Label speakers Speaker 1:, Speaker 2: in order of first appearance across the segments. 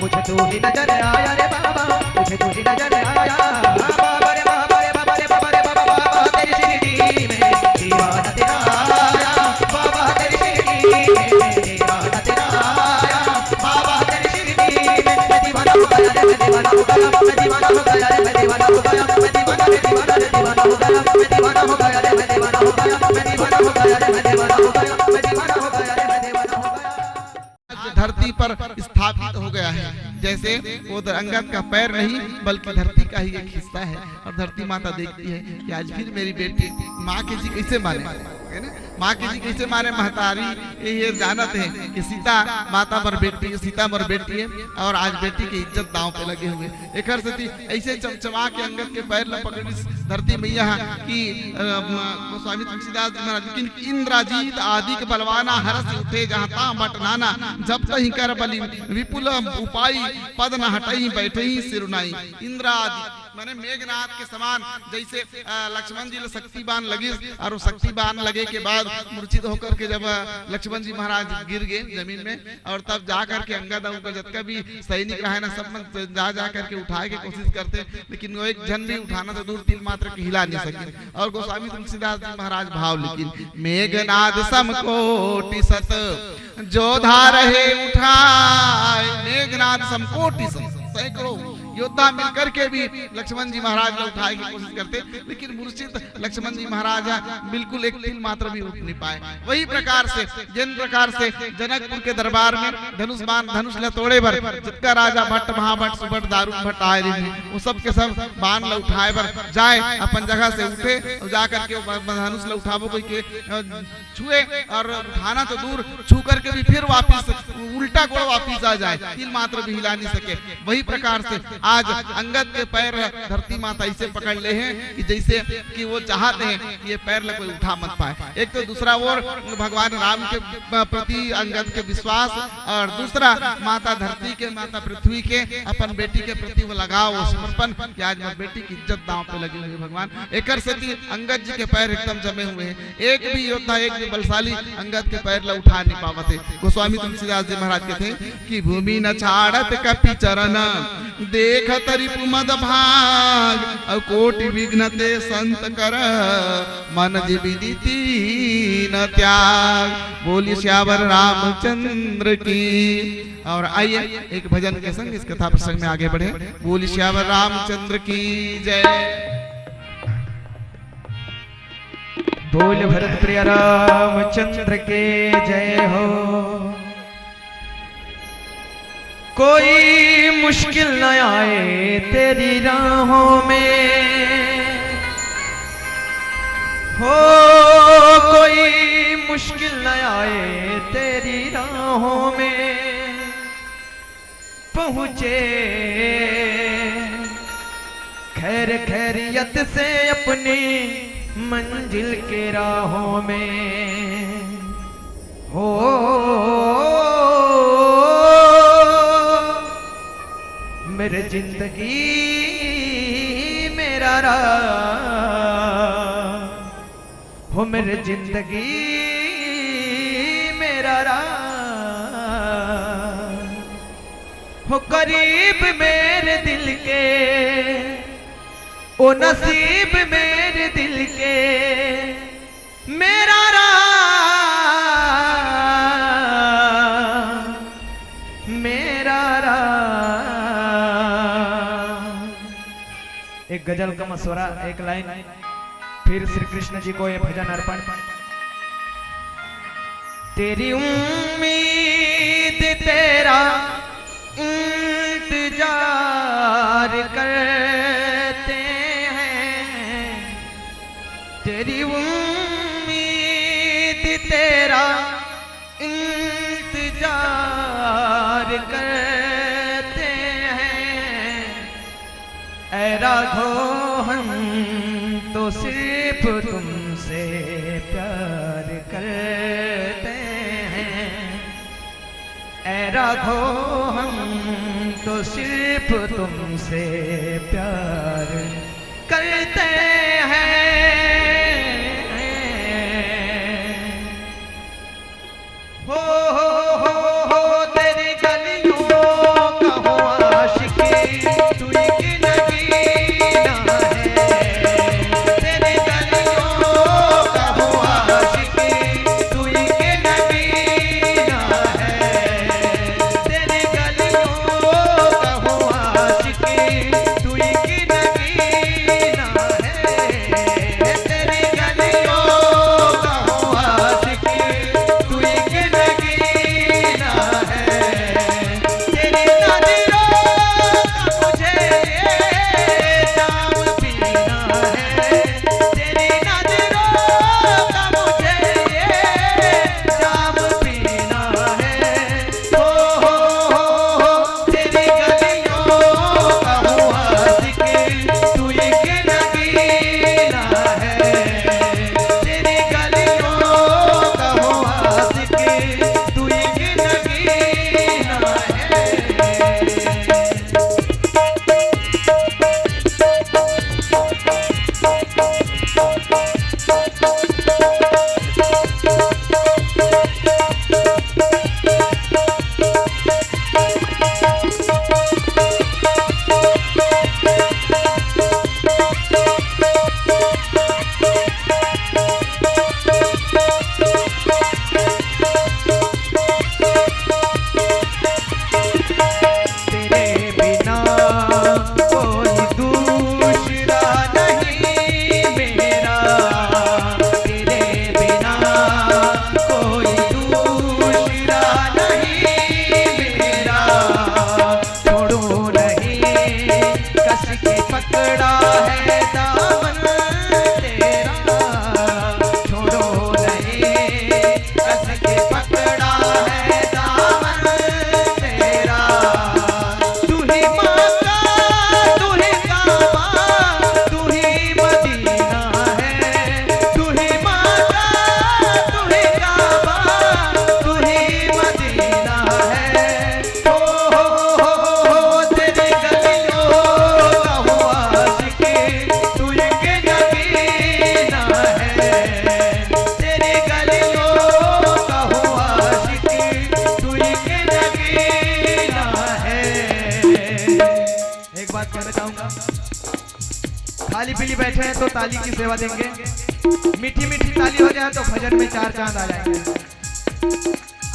Speaker 1: मुझे तू ही नजर आया रे बाबा, मुझे तू ही नजर आया। बाबा रे बाबा रे बाबा रे बाबा रे बाबा, बाबा तेरी शिरडी में दीवाना तेरा आया, बाबा तेरी शिरडी में दीवाना तेरा आया, बाबा तेरी शिरडी में मैं दीवाना हो गया रे, मैं दीवाना हो गया, मैं दीवाना हो गया रे, मैं दीवाना हो गया, मैं दीवाना रे दीवाना रे दीवाना हो गया, मैं दीवाना हो गया रे, मैं दीवाना हो गया, मैं दीवाना हो गया रे, मैं दीवाना हो गया, मैं दीवाना हो गया रे, मैं दीवाना हो गया।
Speaker 2: धरती पर स्थापित हो गया है, जैसे वो अंगद का पैर नहीं बल्कि धरती का ही एक हिस्सा है। और धरती माता देखती है कि आज फिर मेरी बेटी माँ के जी कैसे माने, है ना, माँ के जी कैसे माने। महतारी ये जानत है कि सीता माता मर बेटी, सीता मर बेटी है और आज बेटी की इज्जत दांव पे लगे हुए। एक सती ऐसे चमचमा के अंगद के पैर ल पकड़ी धरती मैया की स्वामी तुलसीदास महाराज, लेकिन इंद्रजीत आदि के बलवाना हरस उठे जहाँ ता बट नाना, जब तही कर बलि विपुल उपाई, पद न हटई बैठे ही सिरुनाई। इंद्र आदि माने मेघनाथ के समान, जैसे लक्ष्मण जी शक्ति बाण लगी और वो शक्ति बाण लगे के बाद मूर्छित होकर के जब लक्ष्मण जी महाराज गिर गए जमीन में, और तब जा करके अंगद उनका जितना भी सैनिक रहे ना सब जा करके उठाए के कोशिश करते, लेकिन वो एक जन भी उठाना तो दूर तिल मात्र के हिला नहीं सके। और गोस्वामी तुलसीदास जी महाराज भाव लिखिन, मेघनाद समकोटि सत जो धार है उठाए, मेघनाद समकोटि सत, सैकड़ों योद्धा मिलकर के भी लक्ष्मण जी महाराज ने उठाए की कोशिश करते, लेकिन मूर्छित लक्ष्मण जी महाराज बिल्कुल एक तिल मात्र भी उठ नहीं पाए। वही प्रकार से जिन प्रकार से जनकपुर के दरबार में धनुष ल तोड़े बर जितना राजा भट्ट महाभट्ट सुभट दारू भट्ट आए वो सब के सब बाण ल उठाए बर जाए अपन जगह से उठे और जाकर के धनुष ल उठावो कोई के छुए और उठाना तो दूर, छू करके भी फिर वापिस उल्टा गोड़ वापिस आ जाए, तिल मात्र भी हिला नहीं सके। वही प्रकार से आज अंगद के पैर धरती माता ऐसे पकड़ ले हैं कि जैसे कि वो चाहते हैं कि ये पैर कोई उठा मत पाए। एक तो दूसरा ओर भगवान राम के प्रति अंगद के विश्वास, और दूसरा माता धरती के माता पृथ्वी के अपन बेटी के प्रति वो लगाव वो समर्पण कि आज मेरी बेटी की इज्जत दांव पे लगी हुई है। भगवान एक अंगद जी के पैर एकदम जमे हुए हैं, एक भी योद्धा एक भी बलशाली अंगद के पैर ला उठा नहीं पावते। गोस्वामी तुलसीदास जी महाराज कहते हैं कि भूमि न छाड़त कपि चरण देख तरिपु मद भाग, और कोटि विघ्न ते संत कर मन विदिति न त्याग। बोली श्यावर रामचंद्र की। और आइए एक भजन के संग इस कथा प्रसंग में आगे बढ़े। बोली श्यावर रामचंद्र की जय।
Speaker 1: बोल भरत प्रिय रामचंद्र के जय हो। कोई मुश्किल न आए तेरी राहों में हो, कोई मुश्किल न आए तेरी राहों में, पहुँचे खैर खैरियत से अपनी मंजिल के राहों में हो। मेरे जिंदगी मेरा राह हो, मेरे जिंदगी मेरा राह हो। करीब मेरे दिल के ओ नसीब मेरे दिल के मेरा राह मेरा राह। एक गजल का मसवरा, एक लाइन, फिर श्री कृष्ण जी को ये भजन अर्पण। तेरी उम्मीद तेरा इंतजार करते हैं, तेरी उम्मीद तेरा इंतजार करते हैं। ऐ राघव हम तो सिर्फ तुमसे प्यार करते हैं, ऐ राघव हम तो सिर्फ तुमसे प्यार करते हैं। हो तेरी गलियों का हो चाहूंगा। खाली पीली बैठे हैं तो ताली की सेवा देंगे। मीठी मीठी ताली हो जाए तो भजन में चार चांद आ जाएंगे।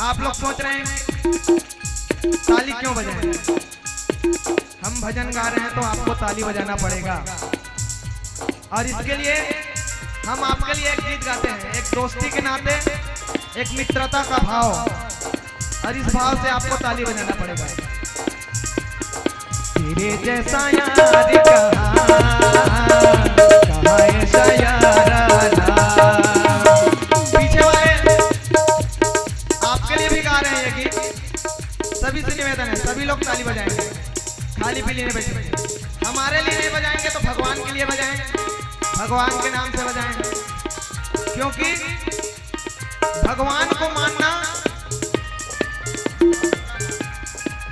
Speaker 1: आप लोग सोच रहे हैं ताली क्यों बजाएं? हम भजन गा रहे हैं तो आपको ताली बजाना पड़ेगा। और इसके लिए हम आपके लिए एक गीत गाते हैं, एक दोस्ती के नाते, एक मित्रता का भाव, और इस भाव से आपको ताली बजाना पड़ेगा। तेरे जैसा यार कहाँ ऐसा याराना। पीछे वाले आपके लिए भी गा रहे हैं ये गीत। सभी से निवेदन है, सभी लोग ताली बजाएंगे। खाली पीली नहीं बैठे। हमारे लिए नहीं बजाएंगे तो भगवान के लिए बजाएं, भगवान के नाम से बजाएं। क्योंकि भगवान को मानना,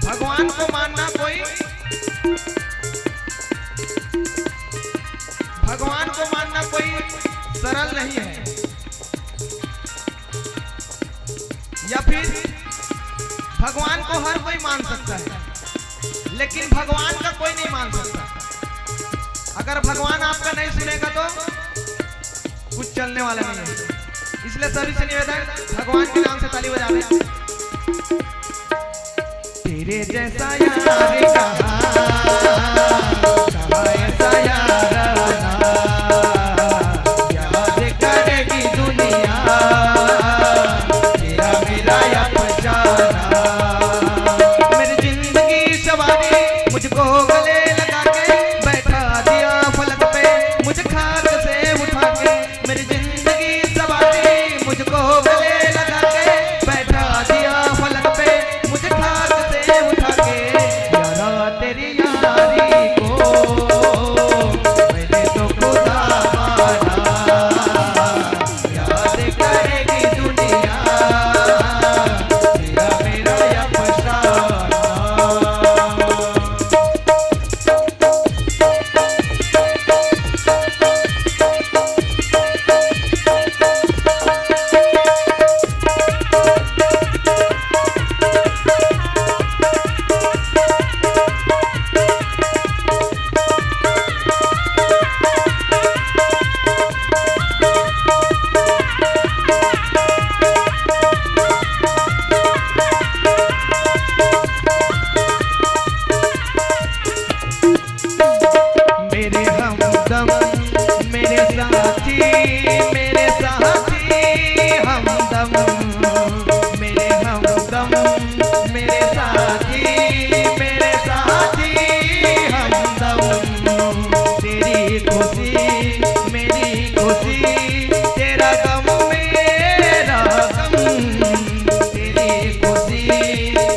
Speaker 1: भगवान को मानना कोई, भगवान को मानना कोई सरल नहीं है। या फिर भगवान को हर कोई मान सकता है, लेकिन भगवान का कोई नहीं मान सकता। अगर भगवान आपका नहीं सुनेगा तो कुछ चलने वाला नहीं है। इसलिए सभी से निवेदन, भगवान के नाम से ताली बजा दें। तेरे जैसा यार कहाँ ऐसा याराना, याद करेगी दुनिया तेरा मेरा या पहचाना। मेरी जिंदगी सवारी मुझको गले लगा के बैठा दिया फलक पे, मुझे खाक से उठा के। मेरी जिंदगी सवारी मुझको गले लगा के बैठा दिया फलक पे, मुझे खाक से उठा के। यारा तेरी यारी को मैंने तो खुदा माना, याद करेगी दुनिया तेरा मेरा या पहचाना। मेरे हमदम मेरे साथी, मेरे साथी हमदम, मेरे हमदम मेरे साथी, मेरे साथी हमदम। तेरी खुशी मेरी खुशी, तेरा गम मेरा गम। तेरी खुशी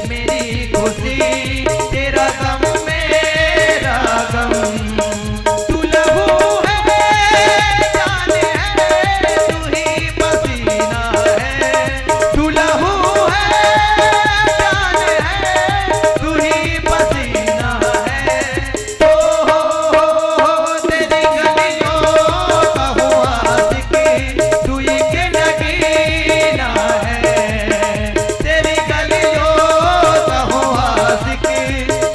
Speaker 1: मेरी खुशी, तेरा गम मेरा गम। तू लहू है जान है, तू ही पसीना है। तू लहू है जान है, तू ही पसीना है। हो तेरी गलियों का हुआ आशिकी, तू ही के नगीना है। तेरी गलियों का हुआ आशिकी,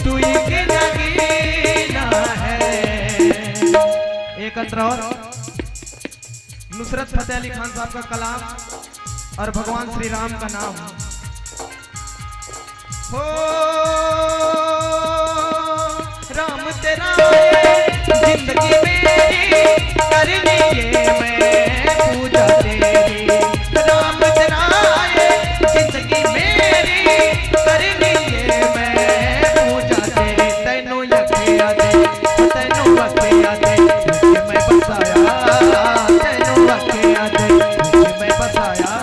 Speaker 1: तू ही के नगीना है। एक अंतर और, नुसरत फतेह अली खान साहब का कलाम और भगवान श्री राम का नाम। हो राम तेरा जिंदगी मेरी करनी ये मैं पूजा तेरी। राम तेरा जिंदगी मेरी करनी ये मैं पूजा तेरी। तैनू यखिया दे, तैनू वखिया दे, मैं बसाया। तैनू वखिया दे, मैं बसाया।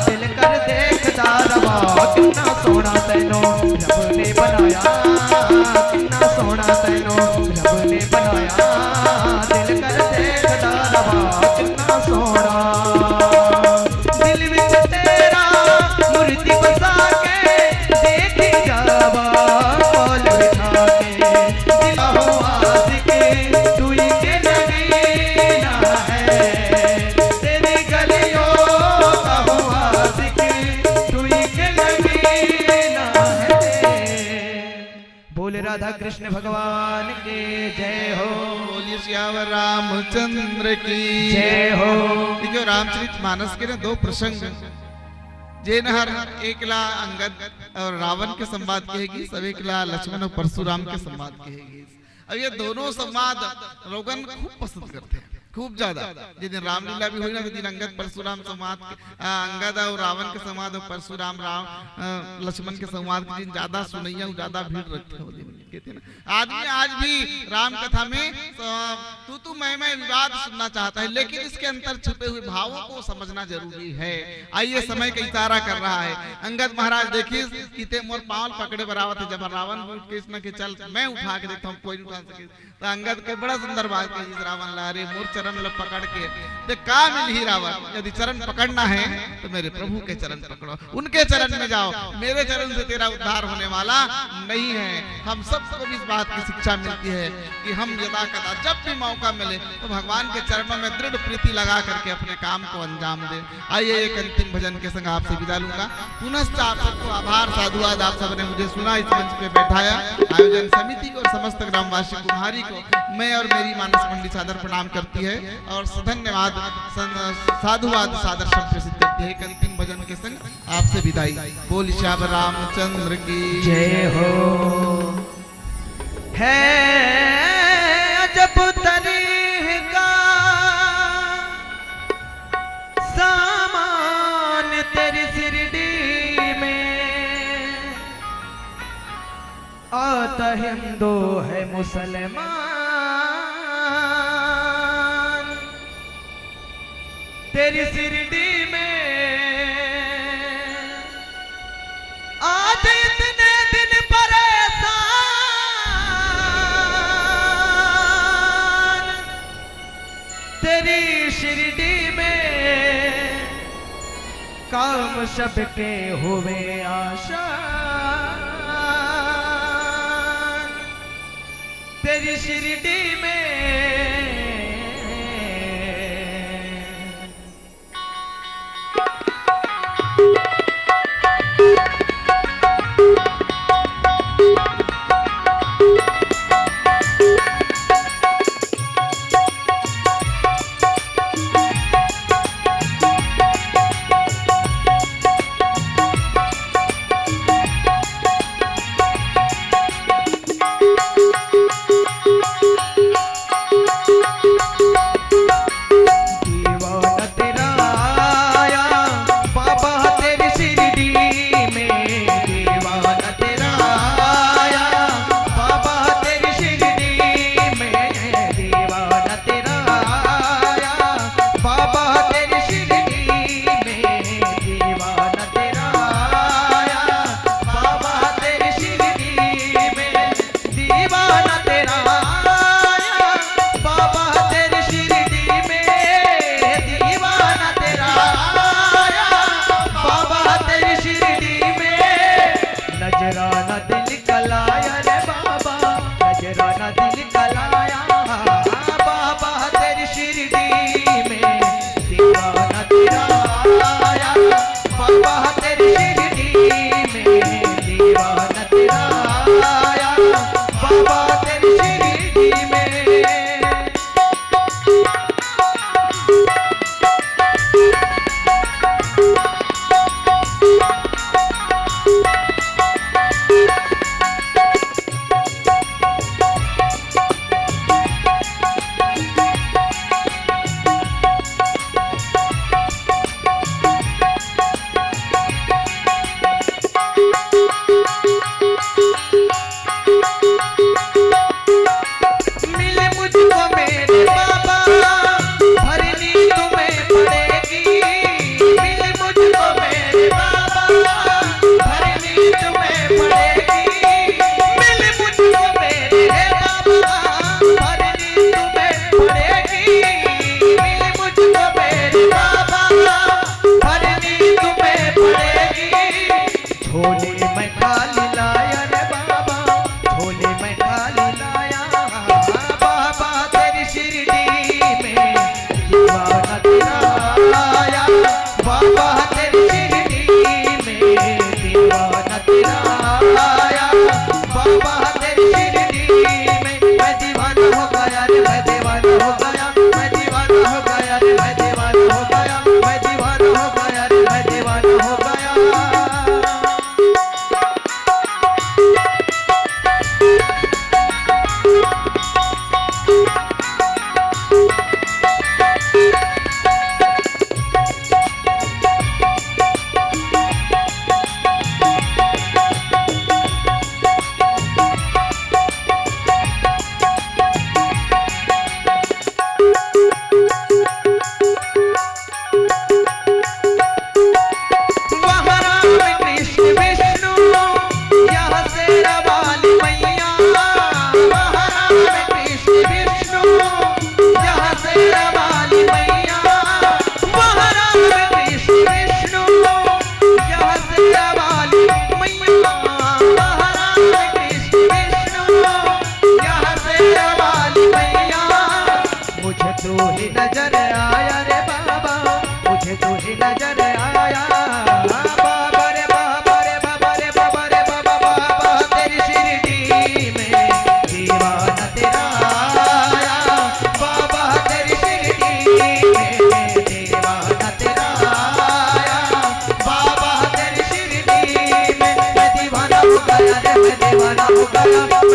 Speaker 1: दिल कर देखदा रवा, कितना सोना तैनू रब ने बना। बोले राधा कृष्ण भगवान के जय हो।
Speaker 2: बोलिए श्यावर रामचंद्र की
Speaker 1: जय हो।
Speaker 2: ये जो रामचरित मानस के ना दो प्रसंग जेन हर एकला अंगद और रावण के संवाद कहेगी, सब एकला लक्ष्मण और परशुराम के संवाद कहेगी। अब ये दोनों संवाद लोगन खूब पसंद करते हैं, खूब ज्यादा। जिस दिन रामलीला भी हुई ना, दिन अंगद परशुराम संवाद, अंगद और रावण के संवाद और परशुराम राम लक्ष्मण के संवाद के दिन ज्यादा सुनैया ज्यादा भीड़ रखते हो कहते हैं ना। आदमी आज भी राम कथा में तू मैं विवाद सुनना चाहता है, लेकिन इसके अंतर छुपे हुए भावों को समझना जरूरी है। आइए समय का इशारा कर रहा है। अंगद महाराज देखिए किते मोर पांव पकड़े बराबर थे, जब रावण कृष्ण के चल मैं उठा के देखता हूँ कोई नहीं उठा सके, तो अंगद के बड़ा सुंदर बात कही रावण ला रे मोर चरण ल पकड़ के ते का मिल ही रावण, यदि चरण पकड़ना है तो मेरे प्रभु के चरण पकड़ो, उनके चरण में जाओ, मेरे चरण से तेरा उद्धार होने वाला नहीं है। हम सबको भी इस बात की शिक्षा मिलती है कि हम यदा कदा जब भी मौका मिले तो भगवान के चरणों में दृढ़ प्रीति लगा करके अपने काम को अंजाम दे। आइए एक अंतिम भजन के संग आपसे विदा लूंगा। पुनश्च आप सबको आभार साधुवाद, आप सबने मुझे सुना, इस मंच पे बैठाया। आयोजन समिति को और समस्त ग्रामवासी कुम्हारी को मैं और मेरी मानस मंडली सादर प्रणाम करती है और धन्यवाद साधुवाद सादर शब्द प्रसिद्ध करती है। एक अंतिम भजन के संग आपसे विदाई। बोल श्याम रामचंद्र की
Speaker 1: जय हो। है अजब तरीका सामान तेरी शिरडी में, आता हिंदू है मुसलमान, तेरी शिरडी में आज इतने दिन परेशान, तेरी शिरडी में काम सबके हुए आसान, तेरी शिरडी में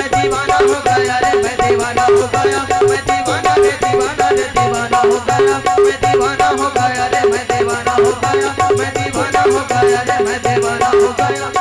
Speaker 1: मैं दीवाना हो गया रे मैं दीवाना हो गया मैं दीवाना रे दीवाना रे दीवाना हो गया मैं दीवाना हो गया रे मैं दीवाना हो गया मैं दीवाना हो गया रे मैं दीवाना हो गया